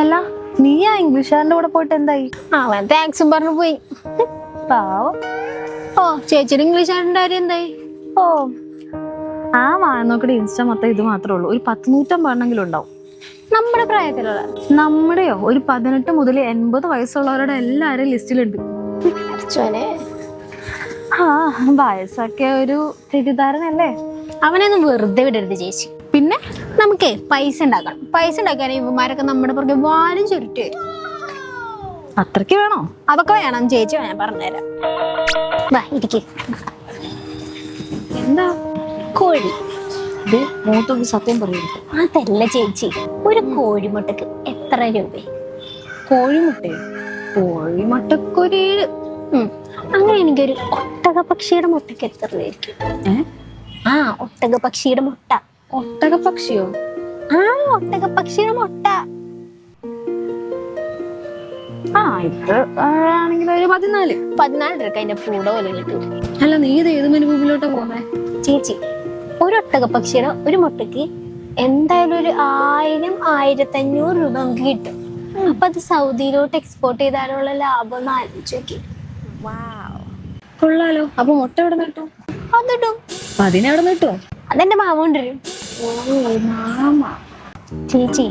അല്ല നീ ആ ഇംഗ്ലീഷുകാരന്റെ കൂടെ പോയിട്ട് എന്തായി? അവൻ താങ്ക്സും പറഞ്ഞു പോയി. പാവം. ഓ ചേച്ചിയുടെ ഇംഗ്ലീഷുകാരന്റെ കാര്യം എന്തായി? ഓ ആ വായനോക്കടെ ഇൻസ്റ്റ മൊത്തം ഇത് മാത്രമേ ഉള്ളൂ. ഒരു 100-150 ഉണ്ടാവും. നമ്മുടെ പ്രായത്തിലുള്ള നമ്മുടെയോ ഒരു 18 മുതൽ 80 വയസ്സുള്ളവരുടെ എല്ലാവരും ലിസ്റ്റിലുണ്ട്. ആ വയസ്സൊക്കെ ഒരു തെറ്റിദ്ധാരണല്ലേ? അവനൊന്നും വെറുതെ വിടരുത് ചേച്ചി. പിന്നെ നമുക്കേ പൈസ ഉണ്ടാക്കണം. പൈസ ഉണ്ടാക്കാൻ ഇവന്മാരൊക്കെ നമ്മുടെ പുറകെ വാലും ചുരുട്ടി വരും. അത്രയ്ക്ക് വേണോ? അതൊക്കെ വേണം ചേച്ചി, ഞാൻ പറഞ്ഞുതരാം. വാ ഇരിക്ക്. എന്താ? കോഴി. മൂത്തൊക്കെ സത്യം പറയുന്നു. അതല്ല ചേച്ചി, ഒരു കോഴിമുട്ടക്ക് എത്ര രൂപ? കോഴിമുട്ടയോ? കോഴിമുട്ടക്കൊരു 7. അങ്ങനെ എനിക്കൊരു ഒട്ടക പക്ഷിയുടെ മുട്ടക്ക് എത്ര രൂപയായിരിക്കും? ആ ഒട്ടക പക്ഷിയുടെ മുട്ട. ഒട്ടക പക്ഷിയോ? ആ ഒട്ടക പക്ഷിയുടെ മുട്ട. ആ ഇത് ആണെങ്കിൽ ഒരു 14 രൂപ അതിന്റെ കൂടെ പോലെ കിട്ടും. അല്ല നീ ഇത് ഏത് മെനുവിലോട്ടാ പോകുന്നേ? ചേച്ചി ഒരു ഒട്ടക പക്ഷിയുടെ ഒരു മുട്ടക്ക് എന്തായാലും ഒരു 1000-1500 രൂപ നമുക്ക് കിട്ടും. അപ്പൊ അത് സൗദിയിലോട്ട് എക്സ്പോർട്ട് ചെയ്താലുള്ള ലാഭം ഒന്ന് ആലോചിച്ച് നോക്കി. കൊള്ളാലോ. അപ്പൊ മുട്ട എവിടെ നിന്ന് കിട്ടും? അതിടും. അതിനെവിടെ നിന്ന് കിട്ടും? അതെന്റെ മാമ കൊണ്ടുവരും. ചേച്ചി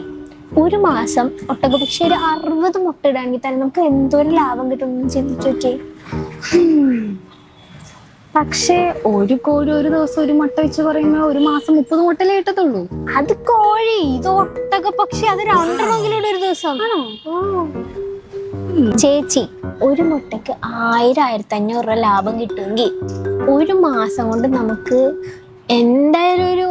ഒരു മാസം ഒട്ടകപക്ഷി ഒരു 60 മുട്ട ഇടാണെങ്കിൽ തന്നെ നമുക്ക് എന്തോരം ലാഭം കിട്ടും ചിന്തിച്ചു നോക്കിയേ. പക്ഷേ ഒരു കോഴി ഒരു ദിവസം ഒരു മുട്ട വെച്ച് പറയുമ്പോ ഒരു മാസം 30 മുട്ടലേ കിട്ടത്തുള്ളൂ. അത് കോഴി, ഇത് ഒട്ടകപക്ഷി. അത് 2 ഒരു ദിവസം. ചേച്ചി ഒരു മുട്ടക്ക് 1000-1500 രൂപ ലാഭം കിട്ടുമെങ്കിൽ ഒരു മാസം കൊണ്ട് നമുക്ക് എന്തായാലും ഒരു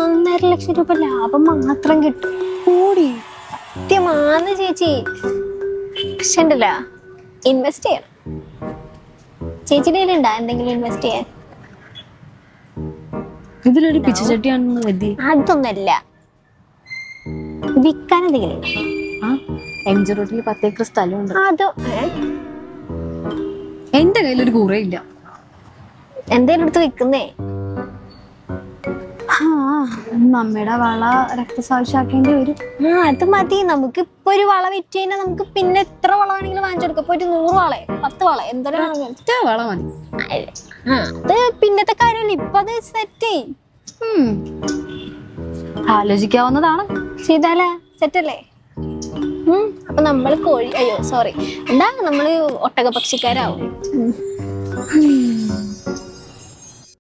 1.5 ലക്ഷം രൂപ ലാഭം മാത്രം കിട്ടും. കൂടി സത്യമാണ് ചേച്ചി. പക്ഷെ ഉണ്ടല്ല, ഇൻവെസ്റ്റ് ചെയ്യണം. ചേച്ചിയുടെ കയ്യിലുണ്ടാ എന്തെങ്കിലും ഇൻവെസ്റ്റ് ചെയ്യാൻ? ഇതിലൊരു പിച്ചച്ചട്ടിയാണെന്ന് കരുതി. അതൊന്നല്ല, വിൽക്കാൻ എന്തെങ്കിലും. MG റോഡിൽ 10 ഏക്കർ സ്ഥലമുണ്ട്. അതോ എന്റെ കയ്യിലൊരു കൂറയില്ല. എന്തേലും എടുത്ത് വിൽക്കുന്നേ? നമ്മയുടെ വള രക്തസാക്ഷിയാക്കേണ്ടി വരും. അത് മതി. നമുക്ക് ഇപ്പൊ ഒരു വള വിറ്റ് കഴിഞ്ഞാൽ നമുക്ക് പിന്നെ എത്ര വള വേണമെങ്കിലും വാങ്ങിച്ചെടുക്കാം. ഇപ്പൊ ഒരു 100 വള 10 വള എന്തെങ്കിലും വള മതി. അത് പിന്നത്തെ കാര്യമല്ല, ഇപ്പൊ അത് സെറ്റ് ആലോചിക്കാവുന്നതാണ്. ചെയ്താല സെറ്റല്ലേ? അപ്പൊ നമ്മള് കോഴി, അയ്യോ സോറി, എന്താ നമ്മള് ഒട്ടക പക്ഷിക്കാരാവും.